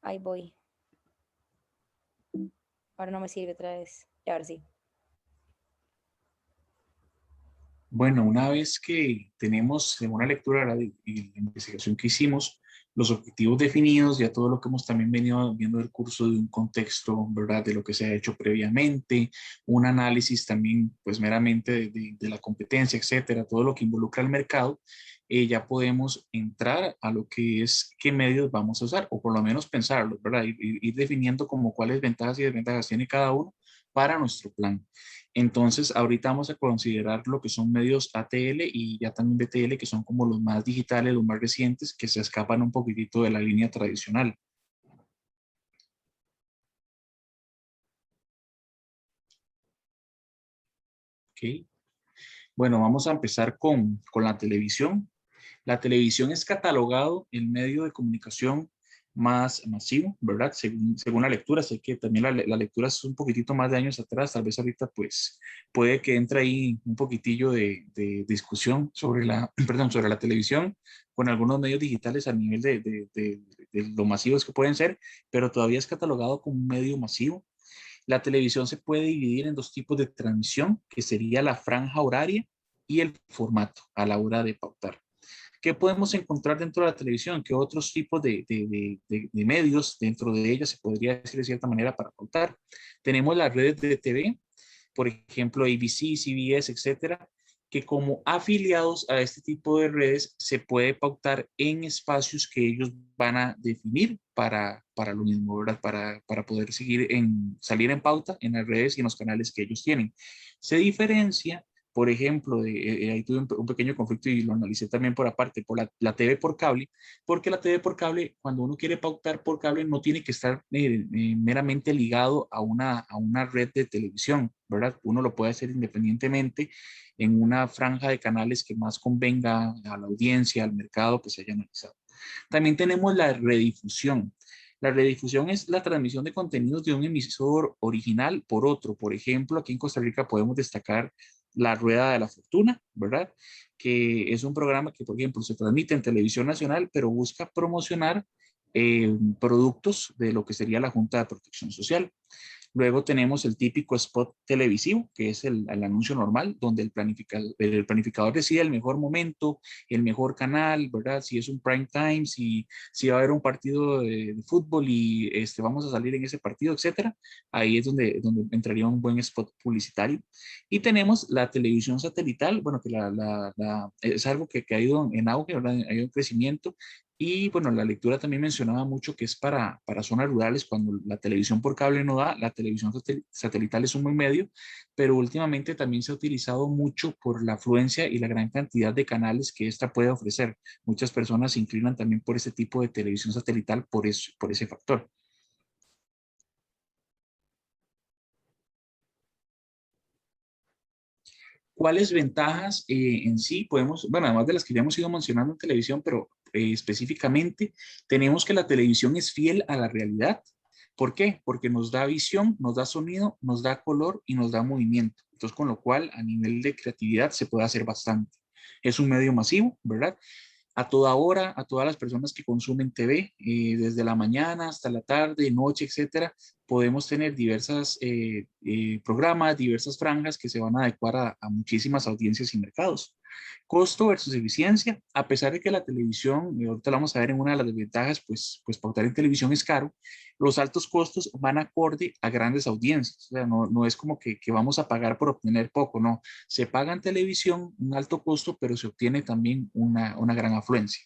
Ahí voy. Ahora no me sirve otra vez. Y ahora sí. Bueno, una vez que tenemos una lectura, ¿verdad? Y la investigación que hicimos, los objetivos definidos, ya todo lo que hemos también venido viendo del curso de un contexto, ¿verdad? De lo que se ha hecho previamente, un análisis también, pues meramente de la competencia, etcétera, todo lo que involucra al mercado, ya podemos entrar a lo que es qué medios vamos a usar, o por lo menos pensarlo, ¿verdad? Ir definiendo como cuáles ventajas y desventajas tiene cada uno para nuestro plan. Entonces, ahorita vamos a considerar lo que son medios ATL y ya también BTL, que son como los más digitales, los más recientes, que se escapan un poquitito de la línea tradicional. ¿Ok? Bueno, vamos a empezar con la televisión. La televisión es catalogado el medio de comunicación más masivo, ¿verdad? Según la lectura, sé que también la lectura es un poquitito más de años atrás, tal vez ahorita pues puede que entre ahí un poquitillo de discusión sobre la, perdón, sobre la televisión con algunos medios digitales a nivel de lo masivos que pueden ser, pero todavía es catalogado como un medio masivo. La televisión se puede dividir en dos tipos de transmisión, que sería la franja horaria y el formato a la hora de pautar. ¿Qué podemos encontrar dentro de la televisión? ¿Qué otros tipos de medios dentro de ella se podría decir de cierta manera para pautar? Tenemos las redes de TV, por ejemplo, ABC, CBS, etcétera, que como afiliados a este tipo de redes se puede pautar en espacios que ellos van a definir para lo mismo, ¿verdad? Para poder salir en pauta en las redes y en los canales que ellos tienen. Se diferencia, por ejemplo, ahí tuve un pequeño conflicto y lo analicé también por aparte, por la TV por cable, porque la TV por cable, cuando uno quiere pautar por cable, no tiene que estar meramente ligado a una red de televisión, ¿verdad? Uno lo puede hacer independientemente en una franja de canales que más convenga a la audiencia, al mercado que se haya analizado. También tenemos la redifusión. La redifusión es la transmisión de contenidos de un emisor original por otro. Por ejemplo, aquí en Costa Rica podemos destacar La Rueda de la Fortuna, ¿verdad? Que es un programa que, por ejemplo, se transmite en televisión nacional, pero busca promocionar productos de lo que sería la Junta de Protección Social. Luego tenemos el típico spot televisivo, que es el anuncio normal, donde el planificador decide el mejor momento, el mejor canal, ¿verdad? Si es un prime time, si va a haber un partido de fútbol y vamos a salir en ese partido, etcétera. Ahí es donde entraría un buen spot publicitario. Y tenemos la televisión satelital, bueno, que es algo que ha ido en auge, ¿verdad? Ha ido en crecimiento y bueno, la lectura también mencionaba mucho que es para zonas rurales, cuando la televisión por cable no da, la televisión satelital es un buen medio, pero últimamente también se ha utilizado mucho por la afluencia y la gran cantidad de canales que esta puede ofrecer. Muchas personas se inclinan también por ese tipo de televisión satelital por ese factor. ¿Cuáles ventajas en sí podemos, bueno, además de las que ya hemos ido mencionando en televisión, pero específicamente, tenemos que la televisión es fiel a la realidad? ¿Por qué? Porque nos da visión, nos da sonido, nos da color y nos da movimiento. Entonces, con lo cual, a nivel de creatividad se puede hacer bastante. Es un medio masivo, ¿verdad? A toda hora, a todas las personas que consumen TV, desde la mañana hasta la tarde, noche, etcétera, podemos tener diversas programas, diversas franjas que se van a adecuar a muchísimas audiencias y mercados. Costo versus eficiencia, a pesar de que la televisión, y ahorita lo vamos a ver en una de las desventajas, pues pautar en televisión es caro, los altos costos van acorde a grandes audiencias, o sea, no es como que vamos a pagar por obtener poco, no, se paga en televisión un alto costo, pero se obtiene también una gran afluencia.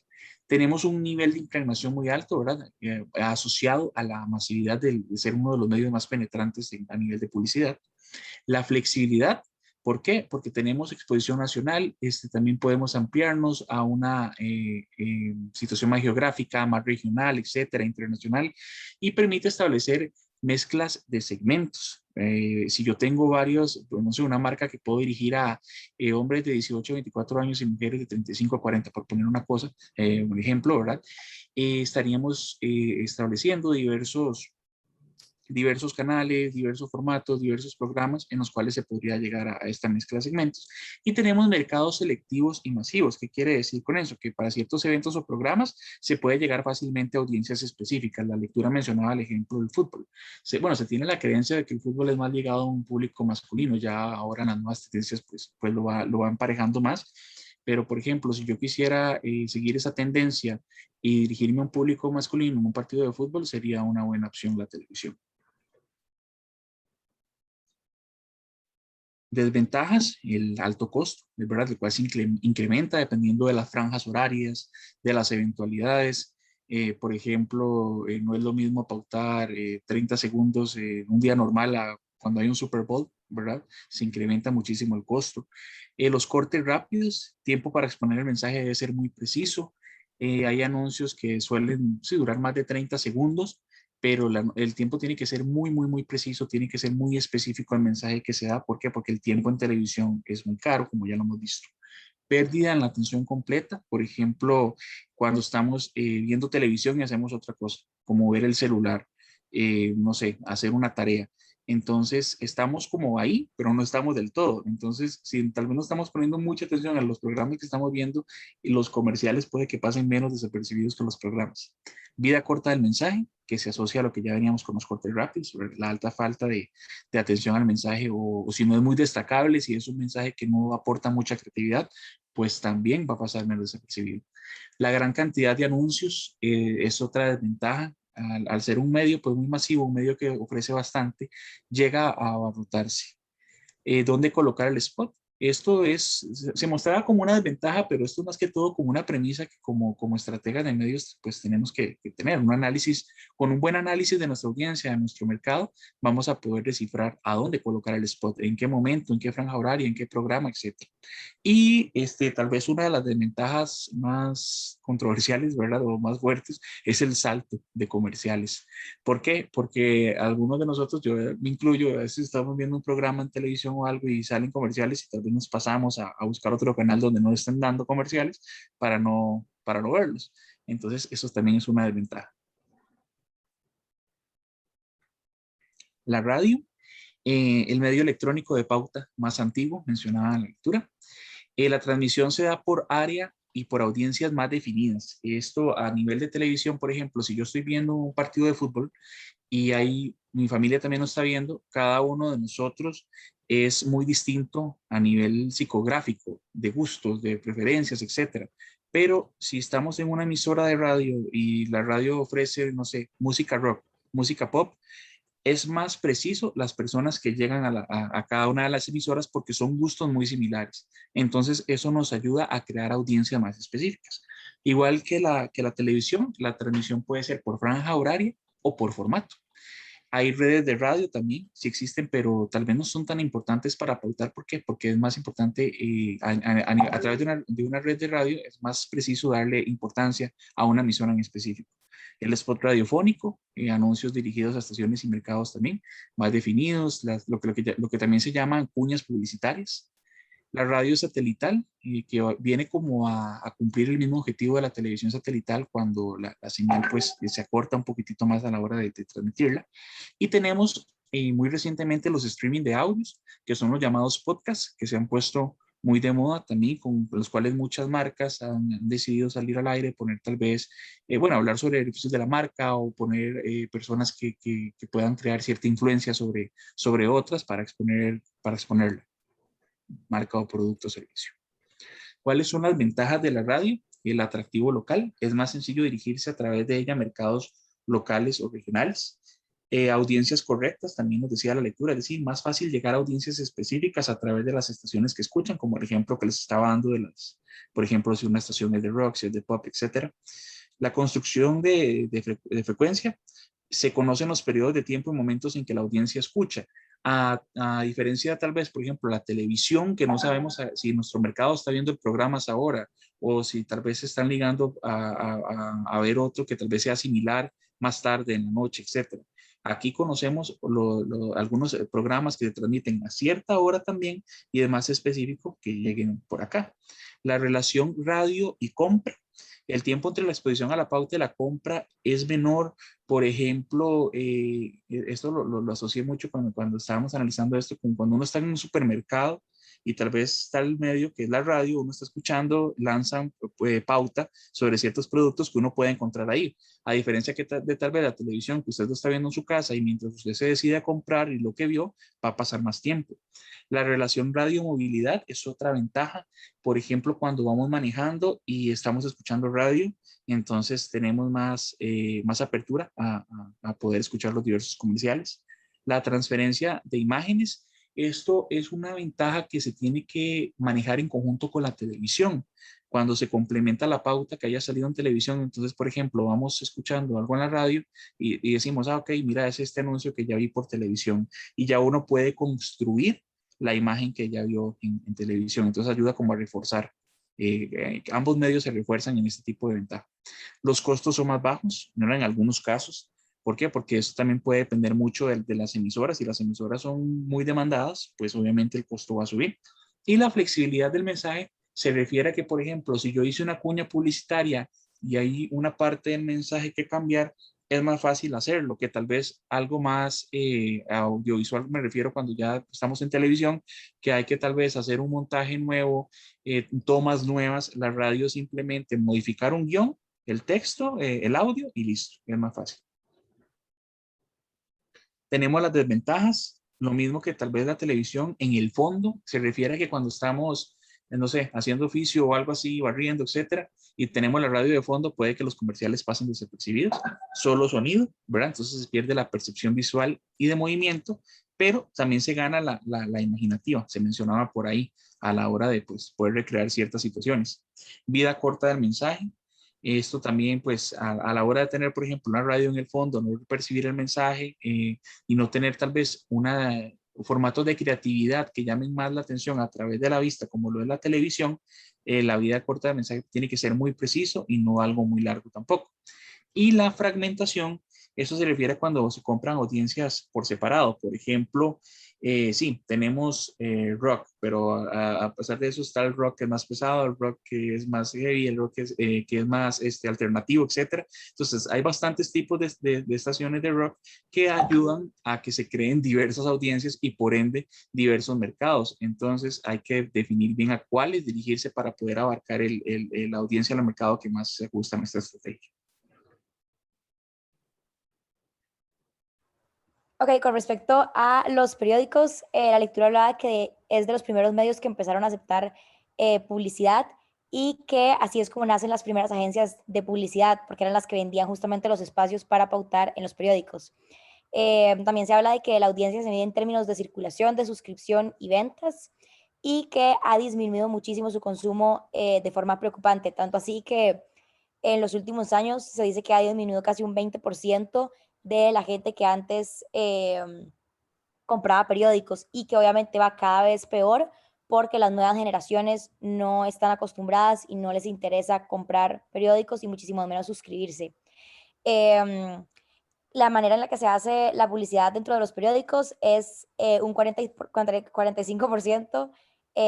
Tenemos un nivel de impregnación muy alto, ¿verdad? Asociado a la masividad de ser uno de los medios más penetrantes a nivel de publicidad. La flexibilidad, ¿por qué? Porque tenemos exposición nacional, también podemos ampliarnos a una situación más geográfica, más regional, etcétera, internacional, y permite establecer mezclas de segmentos. Si yo tengo varios, pues, no sé, una marca que puedo dirigir a hombres de 18 a 24 años y mujeres de 35 a 40, por poner una cosa, un ejemplo, ¿verdad? Estaríamos estableciendo diversos diversos canales, diversos formatos, diversos programas en los cuales se podría llegar a esta mezcla de segmentos. Y tenemos mercados selectivos y masivos. ¿Qué quiere decir con eso? Que para ciertos eventos o programas se puede llegar fácilmente a audiencias específicas. La lectura mencionaba el ejemplo del fútbol. Se tiene la creencia de que el fútbol es más ligado a un público masculino. Ya ahora en las nuevas tendencias pues lo va emparejando más. Pero, por ejemplo, si yo quisiera seguir esa tendencia y dirigirme a un público masculino en un partido de fútbol, sería una buena opción la televisión. Desventajas, el alto costo, es verdad, el cual se incrementa dependiendo de las franjas horarias, de las eventualidades. Por ejemplo, no es lo mismo pautar 30 segundos un día normal a cuando hay un Super Bowl, ¿verdad? Se incrementa muchísimo el costo. Los cortes rápidos, tiempo para exponer el mensaje debe ser muy preciso. Hay anuncios que suelen sí, durar más de 30 segundos, pero el tiempo tiene que ser muy preciso, tiene que ser muy específico el mensaje que se da. ¿Por qué? Porque el tiempo en televisión es muy caro, como ya lo hemos visto. Pérdida en la atención completa, por ejemplo, cuando estamos viendo televisión y hacemos otra cosa, como ver el celular, no sé, hacer una tarea. Entonces, estamos como ahí, pero no estamos del todo. Entonces, si tal vez no estamos poniendo mucha atención a los programas que estamos viendo, y los comerciales puede que pasen menos desapercibidos que los programas. Vida corta del mensaje, que se asocia a lo que ya veníamos con los cortes rápidos, la alta falta de atención al mensaje, o si no es muy destacable, si es un mensaje que no aporta mucha creatividad, pues también va a pasar menos desapercibido. La gran cantidad de anuncios es otra desventaja. Al ser un medio pues muy masivo, un medio que ofrece bastante, llega a abarrotarse. ¿Dónde colocar el spot? Esto se mostraba como una desventaja, pero esto es más que todo como una premisa que como estratega de medios pues tenemos que tener un análisis, con un buen análisis de nuestra audiencia, de nuestro mercado, vamos a poder descifrar a dónde colocar el spot, en qué momento, en qué franja horaria, en qué programa, etcétera. Y tal vez una de las desventajas más controversiales, ¿verdad? O más fuertes, es el salto de comerciales. ¿Por qué? Porque algunos de nosotros, yo me incluyo, a veces estamos viendo un programa en televisión o algo y salen comerciales y tal vez nos pasamos a buscar otro canal donde no estén dando comerciales para no verlos. Entonces, eso también es una desventaja. La radio, el medio electrónico de pauta más antiguo, mencionada en la lectura. La transmisión se da por área y por audiencias más definidas. Esto a nivel de televisión, por ejemplo, si yo estoy viendo un partido de fútbol y ahí mi familia también lo está viendo, cada uno de nosotros es muy distinto a nivel psicográfico, de gustos, de preferencias, etcétera. Pero si estamos en una emisora de radio y la radio ofrece, no sé, música rock, música pop, es más preciso las personas que llegan a cada una de las emisoras porque son gustos muy similares. Entonces, eso nos ayuda a crear audiencias más específicas. Igual que la televisión, la transmisión puede ser por franja horaria o por formato. Hay redes de radio también, sí existen, pero tal vez no son tan importantes para pautar. ¿Por qué? Porque es más importante, a través de una red de radio, es más preciso darle importancia a una emisora en específico. El spot radiofónico, anuncios dirigidos a estaciones y mercados también, más definidos, lo que también se llaman cuñas publicitarias. La radio satelital, que viene como a cumplir el mismo objetivo de la televisión satelital cuando la señal pues se acorta un poquitito más a la hora de transmitirla. Y tenemos muy recientemente los streaming de audios, que son los llamados podcasts, que se han puesto muy de moda también, con los cuales muchas marcas han decidido salir al aire, poner tal vez, bueno, hablar sobre beneficios de la marca o poner personas que puedan crear cierta influencia sobre otras para exponerla, marca o producto o servicio. ¿Cuáles son las ventajas de la radio? El atractivo local. Es más sencillo dirigirse a través de ella a mercados locales o regionales. Audiencias correctas, también nos decía la lectura, es decir, más fácil llegar a audiencias específicas a través de las estaciones que escuchan, como el ejemplo que les estaba dando por ejemplo, si una estación es de rock, si es de pop, etcétera. La construcción de frecuencia, se conocen los periodos de tiempo y momentos en que la audiencia escucha. A diferencia tal vez, por ejemplo, la televisión, que no sabemos si nuestro mercado está viendo programas ahora o si tal vez se están ligando a ver otro que tal vez sea similar más tarde en la noche, etcétera. Aquí conocemos algunos programas que se transmiten a cierta hora también y de más específico que lleguen por acá. La relación radio y compra. El tiempo entre la exposición a la pauta y la compra es menor. Por ejemplo, esto lo asocié mucho cuando estábamos analizando esto, con cuando uno está en un supermercado y tal vez está el medio que es la radio, uno está escuchando, lanzan pauta sobre ciertos productos que uno puede encontrar ahí. A diferencia que de tal vez la televisión que usted lo está viendo en su casa y mientras usted se decide a comprar y lo que vio, va a pasar más tiempo. La relación radio-movilidad es otra ventaja. Por ejemplo, cuando vamos manejando y estamos escuchando radio, entonces tenemos más apertura a poder escuchar los diversos comerciales. La transferencia de imágenes, esto es una ventaja que se tiene que manejar en conjunto con la televisión. Cuando se complementa la pauta que haya salido en televisión, entonces, por ejemplo, vamos escuchando algo en la radio y decimos, ok, mira, es este anuncio que ya vi por televisión y ya uno puede construir la imagen que ya vio en televisión. Entonces ayuda como a reforzar. Ambos medios se refuerzan en este tipo de ventaja. Los costos son más bajos, ¿no? En algunos casos. ¿Por qué? Porque eso también puede depender mucho de las emisoras. Si las emisoras son muy demandadas, pues obviamente el costo va a subir. Y la flexibilidad del mensaje se refiere a que, por ejemplo, si yo hice una cuña publicitaria y hay una parte del mensaje que cambiar, es más fácil hacerlo que tal vez algo más audiovisual, me refiero cuando ya estamos en televisión, que hay que tal vez hacer un montaje nuevo, tomas nuevas, la radio simplemente modificar un guión, el texto, el audio y listo, es más fácil. Tenemos las desventajas, lo mismo que tal vez la televisión en el fondo, se refiere a que cuando estamos, no sé, haciendo oficio o algo así, barriendo, etcétera, y tenemos la radio de fondo, puede que los comerciales pasen desapercibidos, solo sonido, ¿verdad? Entonces se pierde la percepción visual y de movimiento, pero también se gana la imaginativa, se mencionaba por ahí, a la hora de pues, poder recrear ciertas situaciones. Vida corta del mensaje, esto también, pues, a la hora de tener, por ejemplo, una radio en el fondo, no percibir el mensaje y no tener tal vez formatos de creatividad que llamen más la atención a través de la vista, como lo es la televisión, la vida corta del mensaje tiene que ser muy preciso y no algo muy largo tampoco. Y la fragmentación, eso se refiere a cuando se compran audiencias por separado. Por ejemplo, sí, tenemos rock, pero a pesar de eso está el rock que es más pesado, el rock que es más heavy, el rock que es más alternativo, etcétera. Entonces, hay bastantes tipos de estaciones de rock que ayudan a que se creen diversas audiencias y por ende diversos mercados. Entonces, hay que definir bien a cuáles dirigirse para poder abarcar la audiencia al mercado que más se ajusta a nuestra estrategia. Ok, con respecto a los periódicos, la lectura hablaba que es de los primeros medios que empezaron a aceptar publicidad y que así es como nacen las primeras agencias de publicidad, porque eran las que vendían justamente los espacios para pautar en los periódicos. También se habla de que la audiencia se mide en términos de circulación, de suscripción y ventas, y que ha disminuido muchísimo su consumo de forma preocupante, tanto así que en los últimos años se dice que ha disminuido casi un 20% de la gente que antes compraba periódicos y que obviamente va cada vez peor porque las nuevas generaciones no están acostumbradas y no les interesa comprar periódicos y muchísimo menos suscribirse. Em, la manera en la que se hace la publicidad dentro de los periódicos es un 45%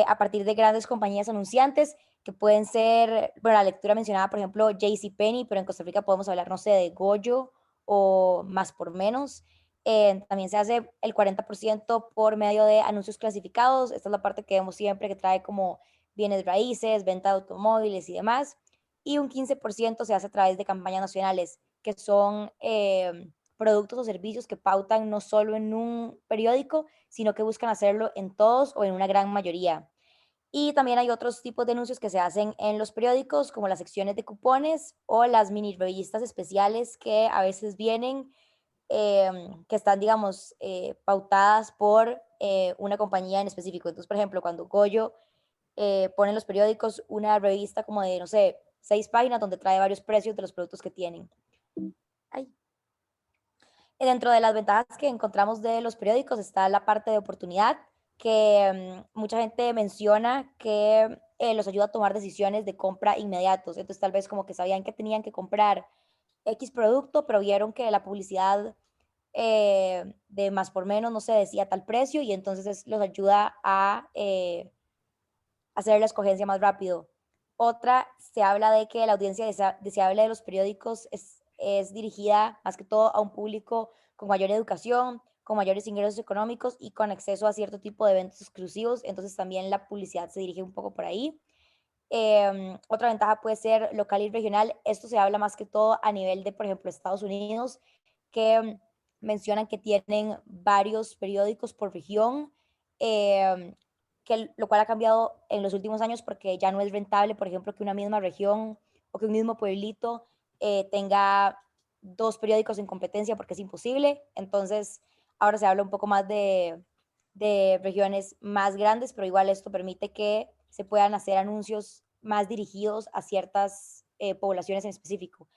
a partir de grandes compañías anunciantes que pueden ser, bueno, la lectura mencionaba, por ejemplo, JCPenney, pero en Costa Rica podemos hablar, no sé, de Goyo o Más por Menos. También se hace el 40% por medio de anuncios clasificados. Esta es la parte que vemos siempre que trae como bienes raíces, venta de automóviles y demás. Y un 15% se hace a través de campañas nacionales, que son productos o servicios que pautan no solo en un periódico, sino que buscan hacerlo en todos o en una gran mayoría. Y también hay otros tipos de anuncios que se hacen en los periódicos, como las secciones de cupones o las mini revistas especiales que a veces vienen, que están, digamos, pautadas por una compañía en específico. Entonces, por ejemplo, cuando Goyo pone en los periódicos una revista como de, no sé, 6 páginas donde trae varios precios de los productos que tienen. Ay. Dentro de las ventajas que encontramos de los periódicos está la parte de oportunidad, que mucha gente menciona que los ayuda a tomar decisiones de compra inmediatos. Entonces, tal vez como que sabían que tenían que comprar X producto, pero vieron que la publicidad de Más por Menos no se decía tal precio y entonces los ayuda a hacer la escogencia más rápido. Otra, se habla de que la audiencia deseable de los periódicos es dirigida más que todo a un público con mayor educación, con mayores ingresos económicos y con acceso a cierto tipo de eventos exclusivos. Entonces también la publicidad se dirige un poco por ahí. Otra ventaja puede ser local y regional. Esto se habla más que todo a nivel de, por ejemplo, Estados Unidos, que mencionan que tienen varios periódicos por región, lo cual ha cambiado en los últimos años porque ya no es rentable, por ejemplo, que una misma región o que un mismo pueblito tenga dos periódicos en competencia porque es imposible. Entonces, ahora se habla un poco más de regiones más grandes, pero igual esto permite que se puedan hacer anuncios más dirigidos a ciertas poblaciones en específico.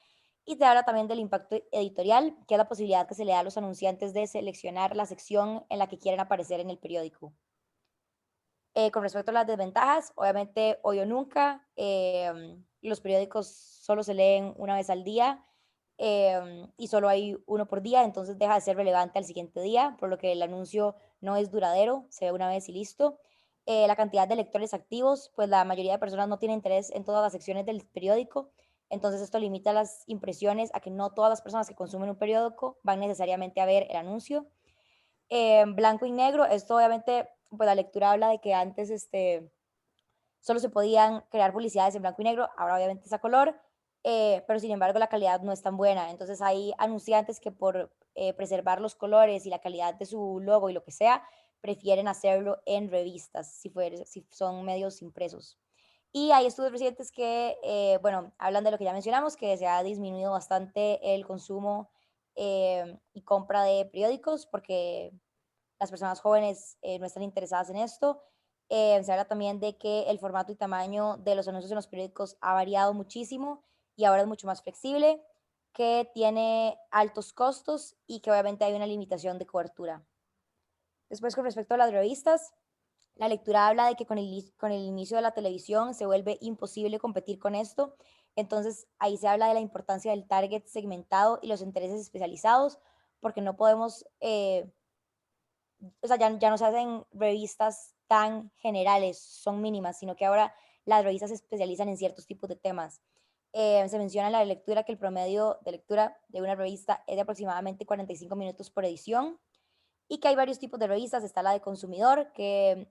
Y te habla también del impacto editorial, que es la posibilidad que se le da a los anunciantes de seleccionar la sección en la que quieren aparecer en el periódico. Con respecto a las desventajas, obviamente hoy o nunca, los periódicos solo se leen una vez al día y solo hay uno por día, entonces deja de ser relevante al siguiente día, por lo que el anuncio no es duradero, se ve una vez y listo. La cantidad de lectores activos, pues la mayoría de personas no tiene interés en todas las secciones del periódico, entonces esto limita las impresiones a que no todas las personas que consumen un periódico van necesariamente a ver el anuncio. Blanco y negro, esto obviamente, pues la lectura habla de que antes solo se podían crear publicidades en blanco y negro, ahora obviamente es a color, pero sin embargo la calidad no es tan buena. Entonces hay anunciantes que por preservar los colores y la calidad de su logo y lo que sea, prefieren hacerlo en revistas, si son medios impresos. Y hay estudios recientes que, bueno, hablan de lo que ya mencionamos, que se ha disminuido bastante el consumo y compra de periódicos porque las personas jóvenes no están interesadas en esto. Se habla también de que el formato y tamaño de los anuncios en los periódicos ha variado muchísimo y ahora es mucho más flexible, que tiene altos costos y que obviamente hay una limitación de cobertura. Después, con respecto a las revistas, la lectura habla de que con el inicio de la televisión se vuelve imposible competir con esto. Entonces, ahí se habla de la importancia del target segmentado y los intereses especializados, porque no podemos o sea, ya no se hacen revistas tan generales, son mínimas, sino que ahora las revistas se especializan en ciertos tipos de temas. Se menciona en la lectura que el promedio de lectura de una revista es de aproximadamente 45 minutos por edición y que hay varios tipos de revistas. Está la de consumidor, que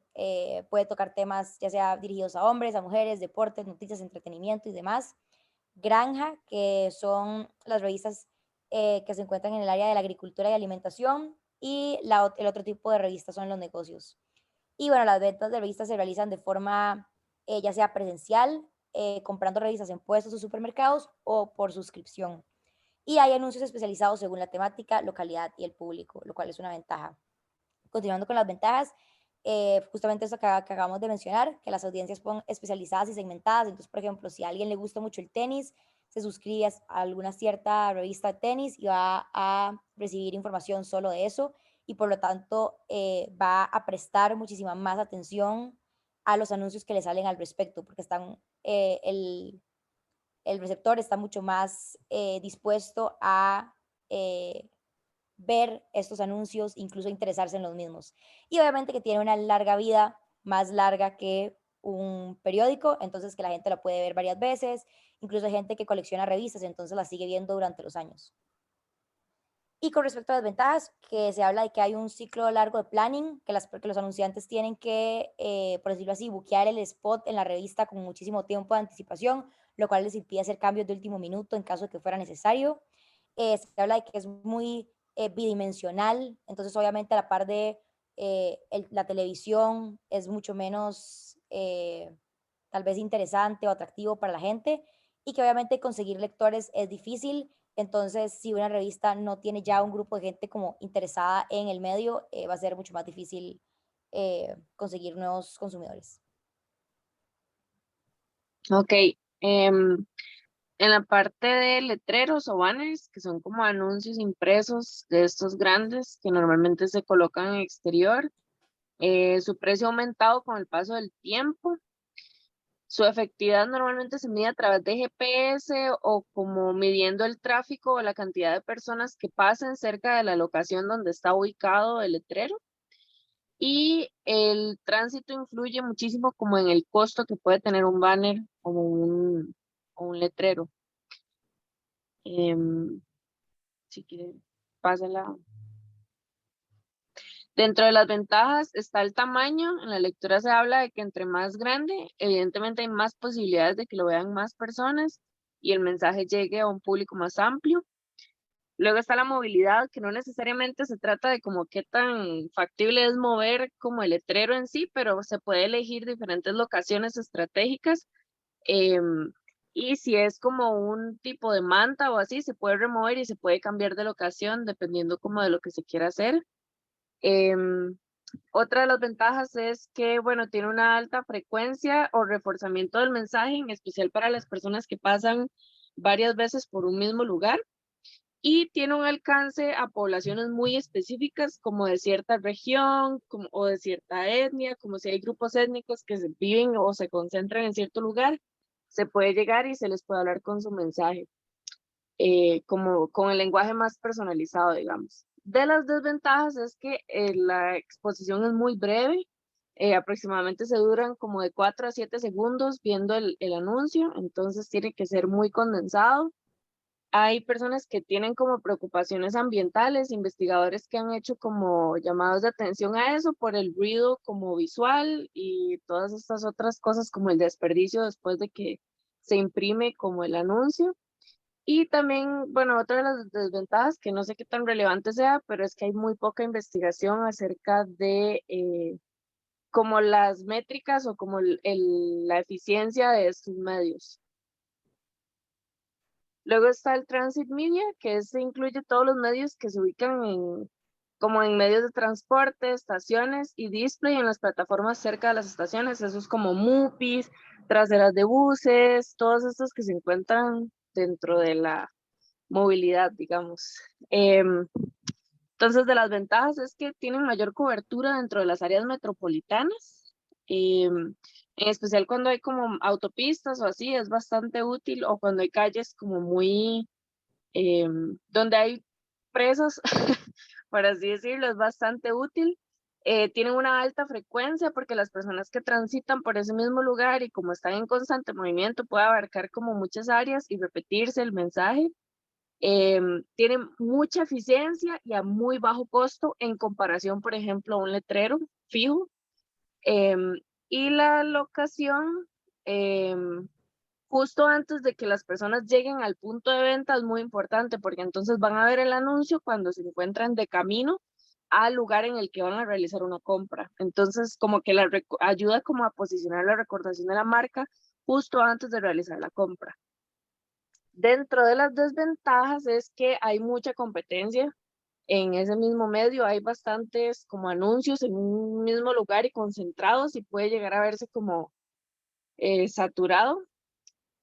puede tocar temas ya sea dirigidos a hombres, a mujeres, deportes, noticias, entretenimiento y demás. Granja, que son las revistas que se encuentran en el área de la agricultura y alimentación, y el otro tipo de revistas son los negocios. Y bueno, las ventas de revistas se realizan de forma ya sea presencial, comprando revistas en puestos o supermercados o por suscripción. Y hay anuncios especializados según la temática, localidad y el público, lo cual es una ventaja. Continuando con las ventajas, justamente eso que acabamos de mencionar, que las audiencias son especializadas y segmentadas. Entonces, por ejemplo, si a alguien le gusta mucho el tenis, se suscribe a alguna cierta revista de tenis y va a recibir información solo de eso y por lo tanto va a prestar muchísima más atención a los anuncios que le salen al respecto, porque el receptor está mucho más dispuesto a ver estos anuncios, incluso interesarse en los mismos. Y obviamente que tiene una larga vida, más larga que un periódico, entonces que la gente lo puede ver varias veces, incluso hay gente que colecciona revistas, entonces la sigue viendo durante los años. Y con respecto a las ventajas, que se habla de que hay un ciclo largo de planning, que los anunciantes tienen que, por decirlo así, buquear el spot en la revista con muchísimo tiempo de anticipación, lo cual les impide hacer cambios de último minuto en caso de que fuera necesario. Se habla de que es muy bidimensional, entonces obviamente a la par de la televisión es mucho menos tal vez interesante o atractivo para la gente y que obviamente conseguir lectores es difícil. Entonces, si una revista no tiene ya un grupo de gente como interesada en el medio, va a ser mucho más difícil conseguir nuevos consumidores. Ok, em, en la parte de letreros o banners, que son como anuncios impresos de estos grandes que normalmente se colocan en exterior, su precio ha aumentado con el paso del tiempo. Su efectividad normalmente se mide a través de GPS o como midiendo el tráfico o la cantidad de personas que pasen cerca de la locación donde está ubicado el letrero. Y el tránsito influye muchísimo como en el costo que puede tener un banner o un letrero. Si quieren, pásala. Dentro de las ventajas está el tamaño. En la lectura se habla de que entre más grande, evidentemente hay más posibilidades de que lo vean más personas y el mensaje llegue a un público más amplio. Luego está la movilidad, que no necesariamente se trata de como qué tan factible es mover como el letrero en sí, pero se puede elegir diferentes locaciones estratégicas. Y si es como un tipo de manta o así, se puede remover y se puede cambiar de locación dependiendo como de lo que se quiera hacer. Em, Otra de las ventajas es que, bueno, tiene una alta frecuencia o reforzamiento del mensaje, en especial para las personas que pasan varias veces por un mismo lugar. Y tiene un alcance a poblaciones muy específicas, como de cierta región o de cierta etnia, como si hay grupos étnicos que viven o se concentran en cierto lugar, se puede llegar y se les puede hablar con su mensaje, como con el lenguaje más personalizado, digamos. De las desventajas es que la exposición es muy breve, aproximadamente se duran como de 4 a 7 segundos viendo el anuncio, entonces tiene que ser muy condensado. Hay personas que tienen como preocupaciones ambientales, investigadores que han hecho como llamados de atención a eso por el ruido como visual y todas estas otras cosas como el desperdicio después de que se imprime como el anuncio. Y también, bueno, otra de las desventajas, que no sé qué tan relevante sea, pero es que hay muy poca investigación acerca de como las métricas o como la eficiencia de estos medios. Luego está el Transit Media, que incluye todos los medios que se ubican como en medios de transporte, estaciones y display en las plataformas cerca de las estaciones. Eso es como MUPIs, traseras de buses, todos estos que se encuentran dentro de la movilidad, digamos. Entonces, de las ventajas es que tienen mayor cobertura dentro de las áreas metropolitanas, en especial cuando hay como autopistas o así, es bastante útil, o cuando hay calles como muy, donde hay presas, por así decirlo, es bastante útil. Tienen una alta frecuencia porque las personas que transitan por ese mismo lugar y como están en constante movimiento puede abarcar como muchas áreas y repetirse el mensaje. Tienen mucha eficiencia y a muy bajo costo en comparación, por ejemplo, a un letrero fijo. Em, y la locación, justo antes de que las personas lleguen al punto de venta es muy importante porque entonces van a ver el anuncio cuando se encuentran de camino al lugar en el que van a realizar una compra. Entonces, como que ayuda como a posicionar la recordación de la marca justo antes de realizar la compra. Dentro de las desventajas es que hay mucha competencia en ese mismo medio, hay bastantes como anuncios en un mismo lugar y concentrados y puede llegar a verse como saturado.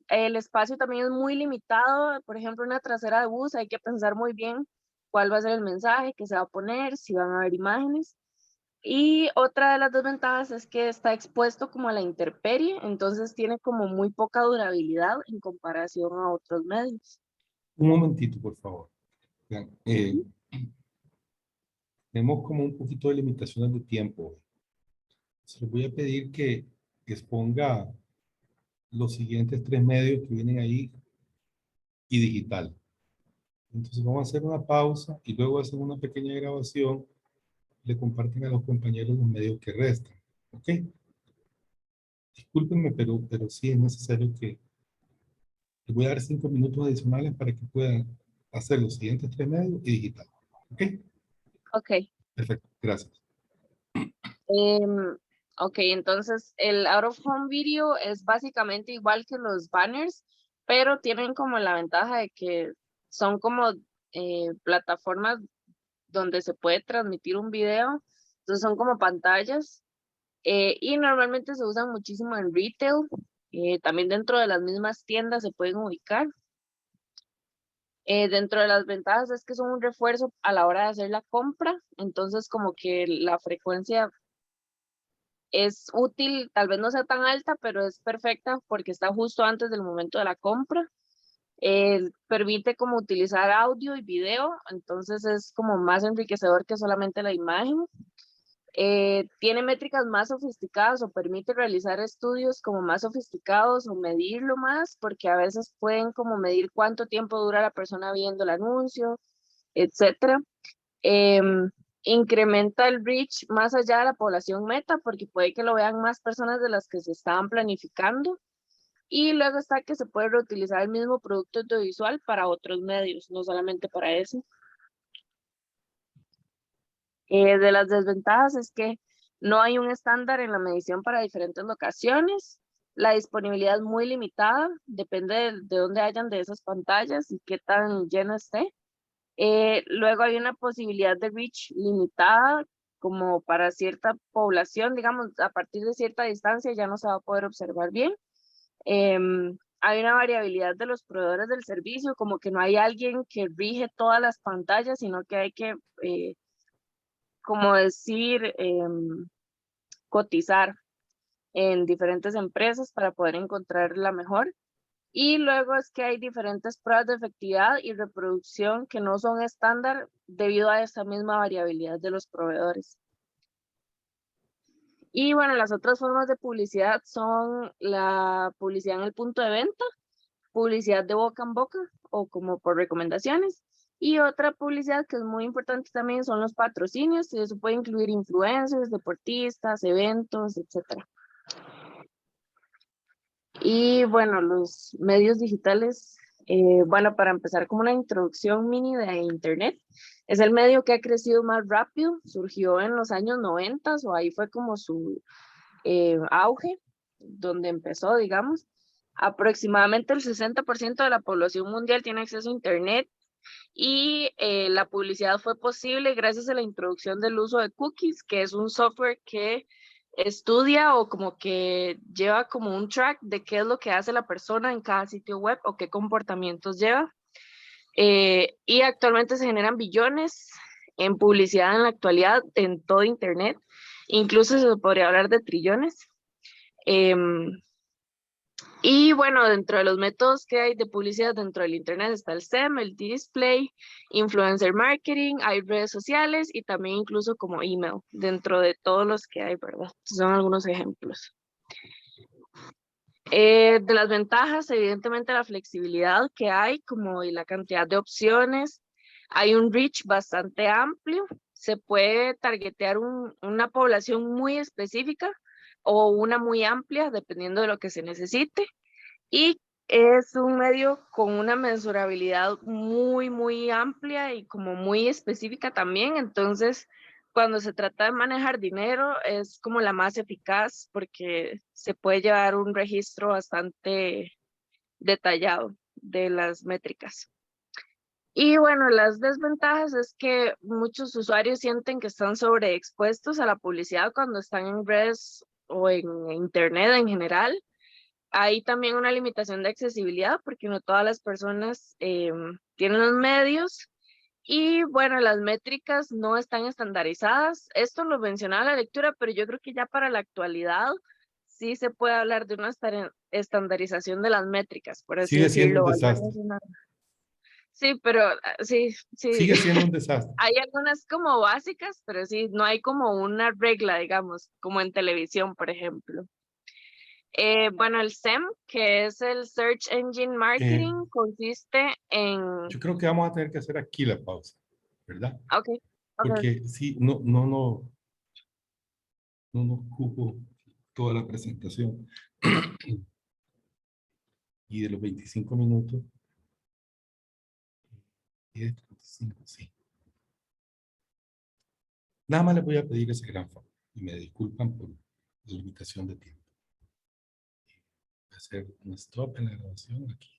El espacio también es muy limitado, por ejemplo, una trasera de bus hay que pensar muy bien cuál va a ser el mensaje que se va a poner, si van a haber imágenes. Y otra de las desventajas es que está expuesto como a la intemperie, entonces tiene como muy poca durabilidad en comparación a otros medios. Un momentito, por favor. Vean, Ujú. tenemos como un poquito de limitaciones de tiempo. Se les voy a pedir que exponga los siguientes 3 medios que vienen ahí y digital. Entonces vamos a hacer una pausa y luego hacen una pequeña grabación. Le comparten a los compañeros los medios que restan. ¿Ok? Discúlpenme, pero sí es necesario que les voy a dar 5 minutos adicionales para que puedan hacer los siguientes 3 medios y digital. ¿Ok? Ok. Perfecto, gracias. Ok, entonces el out of home video es básicamente igual que los banners, pero tienen como la ventaja de que son como plataformas donde se puede transmitir un video, entonces son como pantallas y normalmente se usan muchísimo en retail, también dentro de las mismas tiendas se pueden ubicar. Dentro de las ventajas es que son un refuerzo a la hora de hacer la compra, entonces como que la frecuencia es útil, tal vez no sea tan alta, pero es perfecta porque está justo antes del momento de la compra. Permite como utilizar audio y video, entonces es como más enriquecedor que solamente la imagen. Tiene métricas más sofisticadas o permite realizar estudios como más sofisticados o medirlo más, porque a veces pueden como medir cuánto tiempo dura la persona viendo el anuncio, etcétera. Incrementa el reach más allá de la población meta, porque puede que lo vean más personas de las que se estaban planificando. Y luego está que se puede reutilizar el mismo producto audiovisual para otros medios, no solamente para eso. De las desventajas es que no hay un estándar en la medición para diferentes locaciones. La disponibilidad es muy limitada, depende de dónde hayan de esas pantallas y qué tan lleno esté. Luego hay una posibilidad de reach limitada, como para cierta población, digamos, a partir de cierta distancia ya no se va a poder observar bien. Hay una variabilidad de los proveedores del servicio, como que no hay alguien que rige todas las pantallas, sino que hay que, como decir, cotizar en diferentes empresas para poder encontrar la mejor. Y luego es que hay diferentes pruebas de efectividad y reproducción que no son estándar debido a esa misma variabilidad de los proveedores. Y bueno, las otras formas de publicidad son la publicidad en el punto de venta, publicidad de boca en boca o como por recomendaciones. Y otra publicidad que es muy importante también son los patrocinios, y eso puede incluir influencers, deportistas, eventos, etc. Y bueno, los medios digitales, bueno, para empezar como una introducción mini de Internet, es el medio que ha crecido más rápido, surgió en los años 90 o ahí fue como su auge, donde empezó, digamos. Aproximadamente el 60% de la población mundial tiene acceso a Internet y la publicidad fue posible gracias a la introducción del uso de cookies, que es un software que estudia o como que lleva como un track de qué es lo que hace la persona en cada sitio web o qué comportamientos lleva. Y actualmente se generan billones en publicidad en la actualidad en todo Internet. Incluso se podría hablar de trillones. Y bueno, dentro de los métodos que hay de publicidad dentro del Internet está el SEM, el display, influencer marketing, hay redes sociales y también incluso como email dentro de todos los que hay, ¿verdad? Son algunos ejemplos. De las ventajas, evidentemente la flexibilidad que hay, como y la cantidad de opciones. Hay un reach bastante amplio, se puede targetear una población muy específica o una muy amplia, dependiendo de lo que se necesite. Y es un medio con una mensurabilidad muy, muy amplia y como muy específica también. Entonces, cuando se trata de manejar dinero, es como la más eficaz porque se puede llevar un registro bastante detallado de las métricas. Y bueno, las desventajas es que muchos usuarios sienten que están sobreexpuestos a la publicidad cuando están en redes o en Internet en general. Hay también una limitación de accesibilidad porque no todas las personas tienen los medios. Y bueno, las métricas no están estandarizadas. Esto lo mencionaba la lectura, pero yo creo que ya para la actualidad sí se puede hablar de una estandarización de las métricas, por así Sigue siendo un decirlo. desastre. Sí, pero sí, sí. Sigue siendo un desastre. Hay algunas como básicas, pero sí, no hay como una regla, digamos, como en televisión, por ejemplo. Bueno, el SEM, que es el Search Engine Marketing, consiste en... Yo creo que vamos a tener que hacer aquí la pausa, ¿verdad? Ok, ok. Porque sí, no ocupo toda la presentación. Y de los 25 minutos, 10, 35, sí. Nada más les voy a pedir ese gran favor y me disculpan por la limitación de tiempo. Voy a hacer un stop en la grabación aquí.